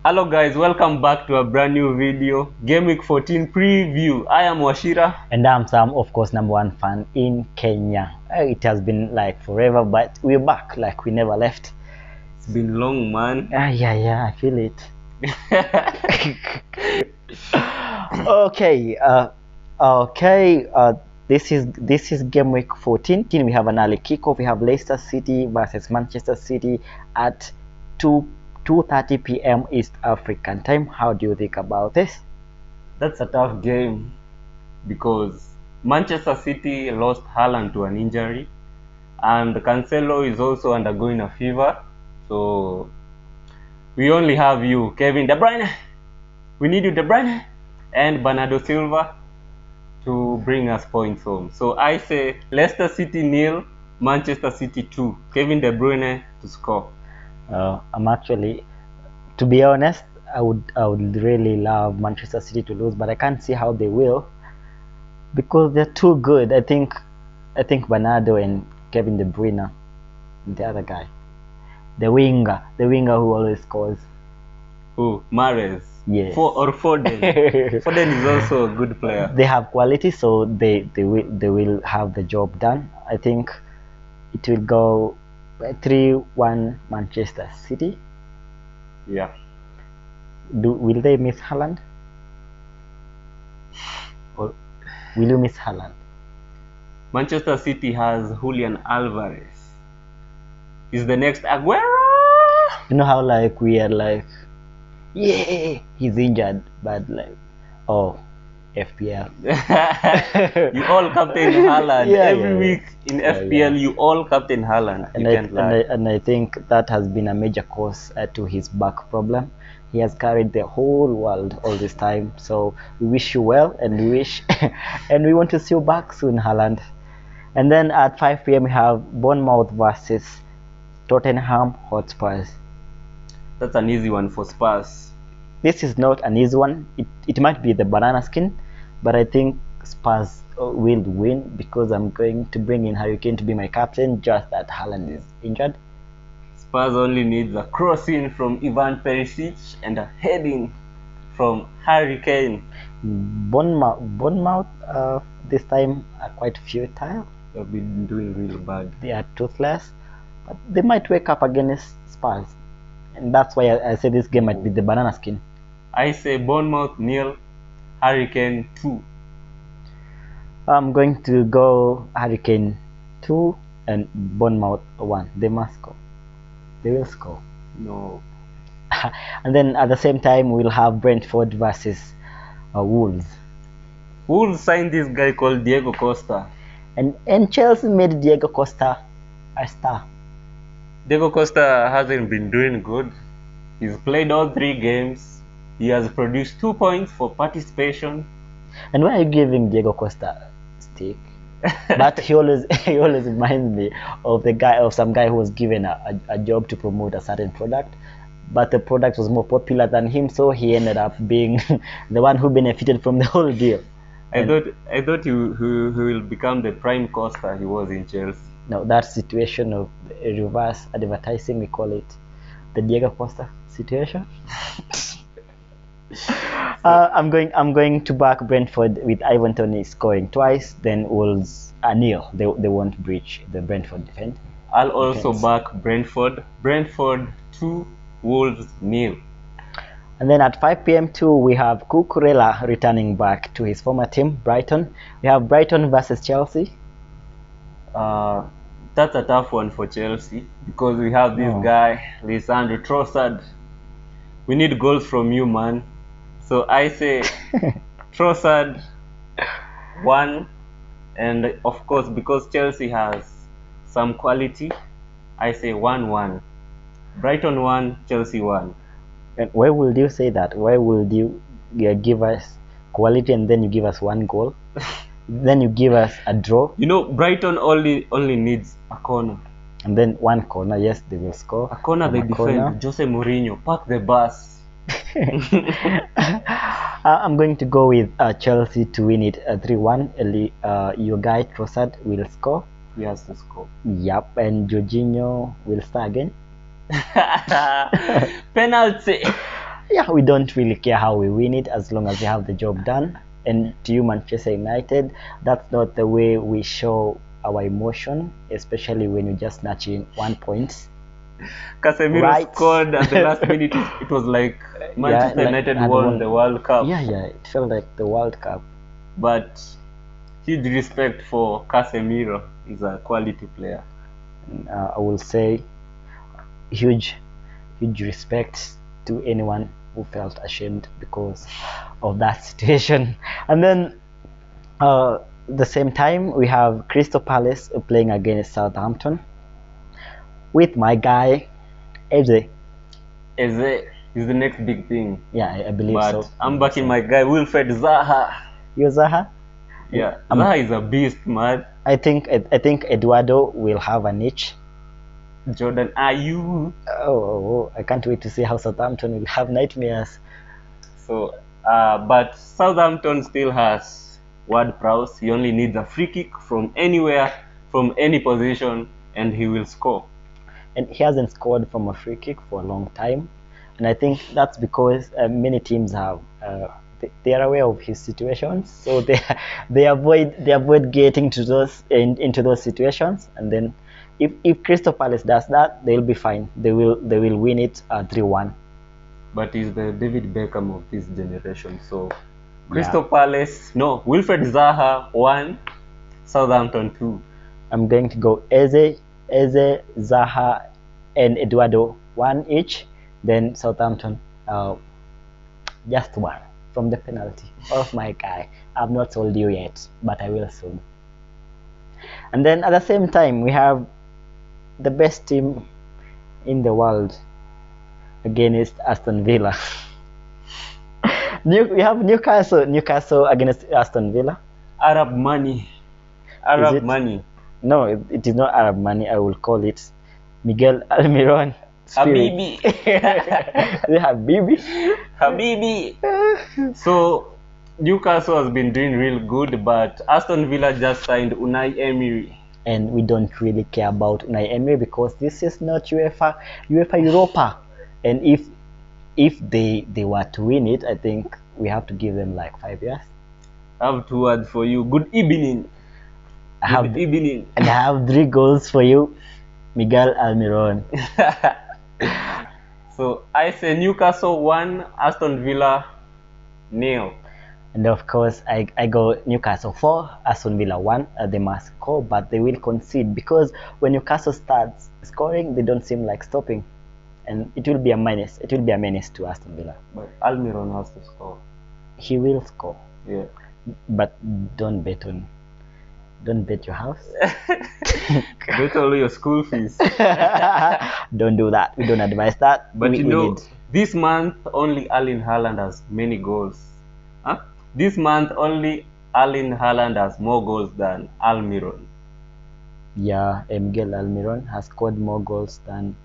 Hello guys, welcome back to a brand new video, Gameweek 14 preview. I am Washira. And I'm Sam, of course, #1 fan in Kenya. It has been like forever, but we're back like we never left. It's been long, man. Yeah, I feel it. This is game week 14. We have an early kickoff. We have Leicester City versus Manchester City at 2:30 p.m. East African time. How do you think about this? That's a tough game because Manchester City lost Haaland to an injury, and Cancelo is also undergoing a fever. So we only have you, Kevin De Bruyne. We need you, De Bruyne, and Bernardo Silva to bring us points home. So I say Leicester City 0, Manchester City 2. Kevin De Bruyne to score. I'm actually, to be honest, I would really love Manchester City to lose, but I can't see how they will because they're too good. I think Bernardo and Kevin De Bruyne, and the other guy, the winger who always scores. Oh, Mahrez. Yes. Or Foden. Foden is also a good player. They have quality, so they will have the job done. I think it will go 3-1 Manchester City. Yeah. Will they miss Haaland? Or will you miss Haaland? Manchester City has Julian Alvarez. He's the next Aguero. You know how like we are like, yeah, he's injured, but like, oh, FPL. You all captain Haaland. Every week in FPL, you all captain Haaland. And I think that has been a major cause to his back problem. He has carried the whole world all this time. So we wish you well, and we wish and we want to see you back soon, Haaland. And then at 5 p.m. we have Bournemouth versus Tottenham Hotspurs. That's an easy one for Spurs. This is not an easy one. It might be the banana skin, but I think Spurs will win because I'm going to bring in Harry Kane to be my captain, just that Haaland is injured. Spurs only needs a crossing from Ivan Perisic and a heading from Harry Kane. Bournemouth this time are quite futile. They've been doing really bad. They are toothless, but they might wake up against Spurs. And that's why I say this game might be the banana skin. I say Bournemouth 0, Harry Kane 2. I'm going to go Harry Kane 2 and Bournemouth 1. They must score. They will score. No. And then at the same time we'll have Brentford versus Wolves. Wolves signed this guy called Diego Costa. And Chelsea made Diego Costa a star. Diego Costa hasn't been doing good. He's played all 3 games. He has produced 2 points for participation. And why are you giving Diego Costa stick? But he always reminds me of some guy who was given a job to promote a certain product, but the product was more popular than him, so he ended up being the one who benefited from the whole deal. I thought he will become the prime Costa he was in Chelsea. No, that situation of reverse advertising, we call it the Diego Costa situation. I'm going to back Brentford with Ivan Toney scoring twice. Then Wolves 0. They won't breach the Brentford defense. I'll also back Brentford. Brentford 2, Wolves 0. And then at 5 p.m. too, we have Cucurella returning back to his former team, Brighton. We have Brighton versus Chelsea. That's a tough one for Chelsea because we have this guy, Lisandro Trossard. We need goals from you, man. So I say Trossard 1, and of course because Chelsea has some quality, I say 1-1. Brighton 1, Chelsea 1. And why would you say that? Why would you give us quality and then you give us 1 goal? Then you give us a draw. You know, Brighton only needs a corner. And then 1 corner, yes, they will score. A corner they defend. Jose Mourinho, park the bus. I'm going to go with Chelsea to win it 3-1. Your guy Trossard will score. He has to score. Yep, and Jorginho will start again. Penalty. Yeah, we don't really care how we win it as long as we have the job done. And to you, Manchester United, that's not the way we show our emotion, especially when you're just snatching 1 point. Casemiro Right. scored at the last minute. It was like Manchester United had won the World Cup. Yeah, it felt like the World Cup. But huge respect for Casemiro. He's a quality player. I will say huge respect to anyone who felt ashamed because of that situation. And then the same time we have Crystal Palace playing against Southampton with my guy Eze. Eze is the next big thing. Yeah, I believe but so. I'm backing my guy Wilfred Zaha. You Zaha? Yeah, Zaha is a beast, man. I think Eduardo will have a niche. Jordan Ayew. Oh, I can't wait to see how Southampton will have nightmares. So, but Southampton still has Ward-Prowse. He only needs a free kick from anywhere, from any position, and he will score. And he hasn't scored from a free kick for a long time, and I think that's because many teams have they are aware of his situations, so they avoid getting to those into those situations. And then if Crystal Palace does that, they'll be fine. They will win it 3-1. But he's the David Beckham of this generation. So Crystal Palace, no, Wilfred Zaha 1, Southampton 2. I'm going to go Eze, Zaha, and Eduardo 1 each. Then Southampton just 1 from the penalty of my guy. I've not told you yet, but I will soon. And then at the same time, we have the best team in the world against Aston Villa. We have Newcastle against Aston Villa. Arab money. No, it is not Arab money. I will call it Miguel Almiron spirit. Habibi. So Newcastle has been doing real good, but Aston Villa just signed Unai Emery. And we don't really care about Unai Emery because this is not UEFA Europa. And if they were to win it, I think we have to give them like 5 years. I have 2 words for you. Good evening. And I have 3 goals for you, Miguel Almiron. So I say Newcastle 1, Aston Villa 0. And of course, I go Newcastle 4, Aston Villa 1. They must score, but they will concede because when Newcastle starts scoring, they don't seem like stopping, and it will be a menace. It will be a menace to Aston Villa. But Almiron has to score. He will score. Yeah. But don't bet your house. Bet all your school fees. Don't do that. We don't advise that. But this month only Erling Haaland has many goals. Huh? This month only Erling Haaland has more goals than Almiron. Yeah, Miguel Almiron has scored more goals than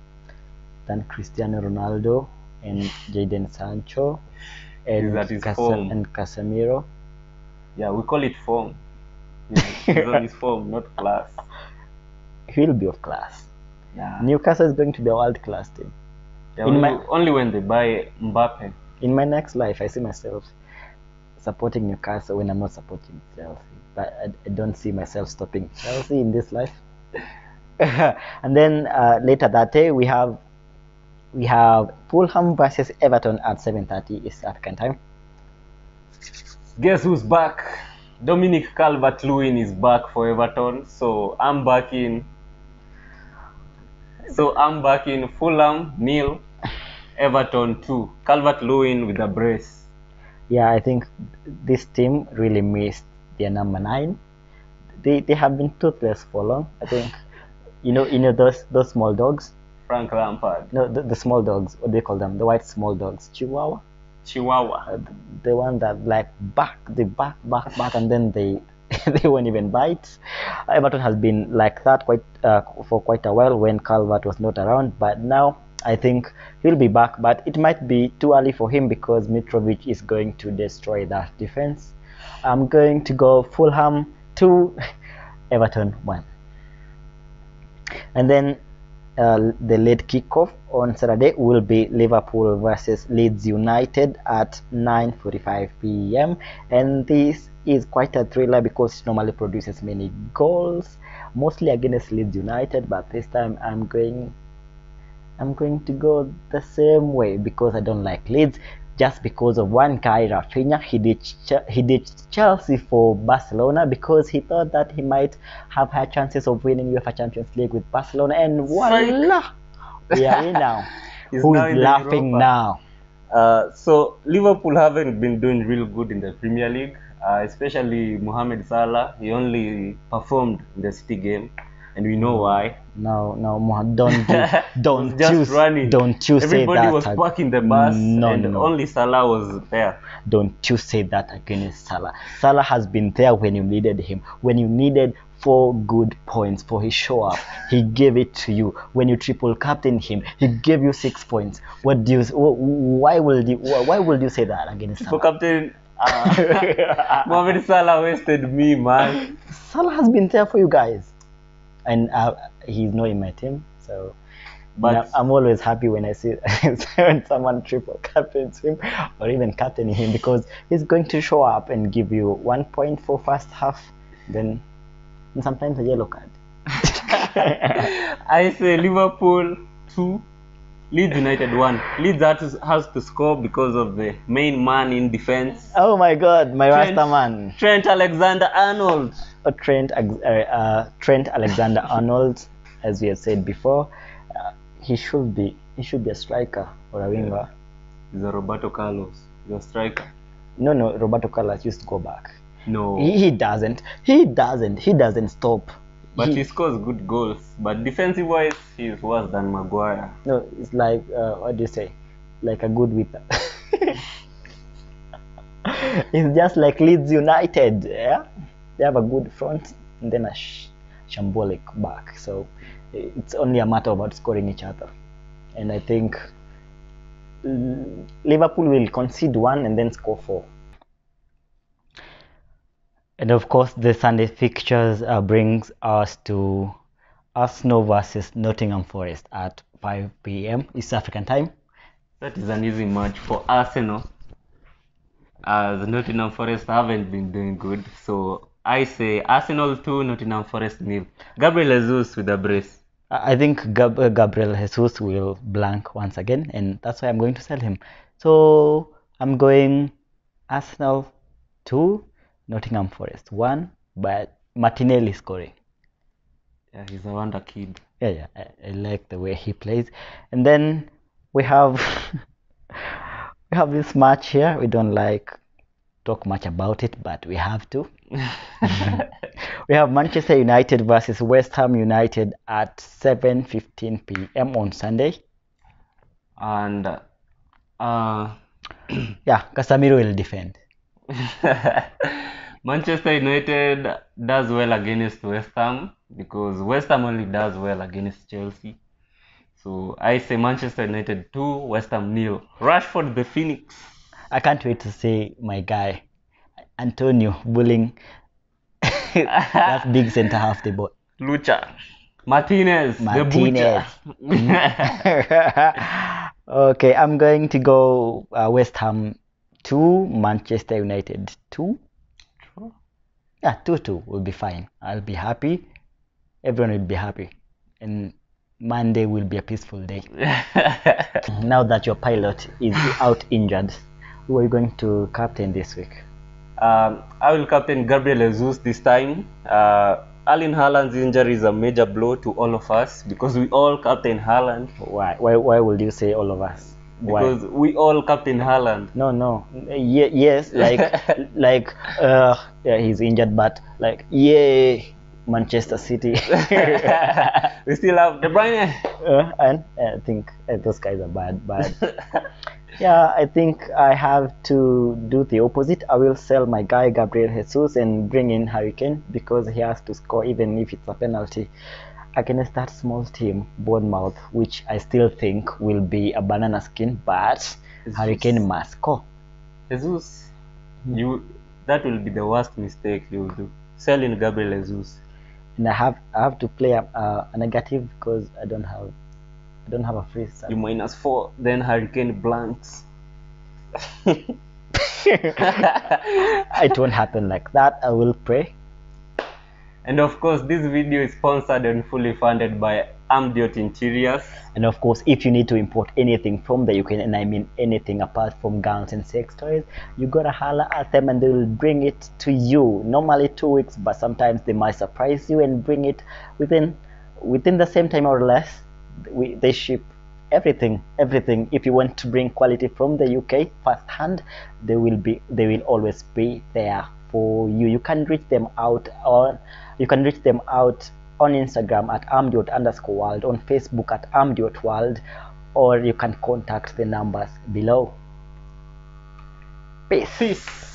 Cristiano Ronaldo and Jadon Sancho and Casemiro. Yeah, we call it form. He's on his form, not class. He will be of class. Yeah. Newcastle is going to be a world-class team. Yeah, only when they buy Mbappe. In my next life, I see myself supporting Newcastle when I'm not supporting Chelsea. But I don't see myself stopping Chelsea in this life. And then later that day, we have Fulham versus Everton at 7:30 East African time. Guess who's back? Dominic Calvert Lewin is back for Everton. So I'm backing Fulham 0, Everton 2. Calvert Lewin with a brace. Yeah, I think this team really missed their number 9. They have been toothless for long. I think you know those small dogs. Frank Lampard. No, the small dogs. What do they call them? The white small dogs. Chihuahua. The one that like back, and then they won't even bite. Everton has been like that for quite a while when Calvert was not around, but now I think he'll be back, but it might be too early for him because Mitrovic is going to destroy that defense. I'm going to go Fulham 2, Everton 1. And then the late kickoff on Saturday will be Liverpool versus Leeds United at 9:45 p.m. and this is quite a thriller because it normally produces many goals, mostly against Leeds United, but this time I'm going to go the same way because I don't like Leeds, just because of one guy, Rafinha. He ditched Chelsea for Barcelona because he thought that he might have high chances of winning UEFA Champions League with Barcelona, and voila, we are in now. Who is laughing now? So Liverpool haven't been doing real good in the Premier League, especially Mohamed Salah. He only performed in the City game, and we know why. No, don't running. Don't you say that. Everybody was parking the bus, and only Salah was there. Don't you say that against Salah. Salah has been there when you needed him. When you needed 4 good points for his show up, he gave it to you. When you triple captain him, he gave you 6 points. What do you? Why will you say that against Salah? For captain, Mohamed Salah wasted me, man. Salah has been there for you guys, and he's not in my team, so. But I'm always happy when I see when someone triple captains him or even captaining him, because he's going to show up and give you 1 point for first half, then sometimes a yellow card. I say Liverpool 2, Leeds United 1. Leeds has to score because of the main man in defense. Oh my God, my Rasta man, Trent Alexander-Arnold. Trent Alexander-Arnold, as we have said before. He should be a striker or a winger. He's a Roberto Carlos. He's a striker. No, Roberto Carlos used to go back. No, he doesn't stop. But he scores good goals. But defensive wise, he's worse than Maguire. No, it's like what do you say? Like a good whipper. It's just like Leeds United. Yeah, they have a good front and then a shambolic back. So it's only a matter of outscoring each other, and I think Liverpool will concede 1 and then score 4. And of course, the Sunday fixtures brings us to Arsenal versus Nottingham Forest at 5 p.m. East African time. That is an easy match for Arsenal, as Nottingham Forest haven't been doing good. So I say Arsenal 2, Nottingham Forest 0. Gabriel Jesus with a brace. I think Gabriel Jesus will blank once again, and that's why I'm going to sell him. So I'm going Arsenal 2, Nottingham Forest 1, but Martinelli scoring. Yeah, he's a wonder kid. Yeah, I like the way he plays. And then we have this match here. We don't talk much about it, but we have to. We have Manchester United versus West Ham United at 7:15 p.m. on Sunday. And yeah, Casemiro will defend. Manchester United does well against West Ham because West Ham only does well against Chelsea. So I say Manchester United 2, West Ham 0. Rashford the Phoenix. I can't wait to see my guy Antonio bullying that big centre half the ball. Lucha. Martinez. The butcher. Okay, I'm going to go West Ham 2, Manchester United 2. True. Yeah, 2-2 will be fine. I'll be happy. Everyone will be happy. And Monday will be a peaceful day. Now that your pilot is out injured, who are you going to captain this week? I will captain Gabriel Jesus this time. Erling Haaland's injury is a major blow to all of us because we all captain Haaland. Why would you say all of us? Because we all captain Haaland. No. Yes, like yeah, he's injured, but like yay, Manchester City. We still have De Bruyne. And I think those guys are bad. Yeah, I think I have to do the opposite. I will sell my guy Gabriel Jesus and bring in Harry Kane because he has to score even if it's a penalty against that small team, Bournemouth, which I still think will be a banana skin, but Harry Kane must score. Jesus, that will be the worst mistake you will do. Selling Gabriel Jesus. And I have to play a negative because I don't have I don't have a free start. You -4, then Hurricane blanks. It won't happen like that. I will pray. And of course, this video is sponsored and fully funded by Amdiot Interiors. And of course, if you need to import anything from the UK, and I mean anything apart from gowns and sex toys, you gotta holler at them and they will bring it to you. Normally 2 weeks, but sometimes they might surprise you and bring it within the same time or less. They ship everything. If you want to bring quality from the UK first hand, they will always be there for you. You can reach them out on Instagram at amdiot_world, on Facebook at amdiotworld, or you can contact the numbers below. Peace.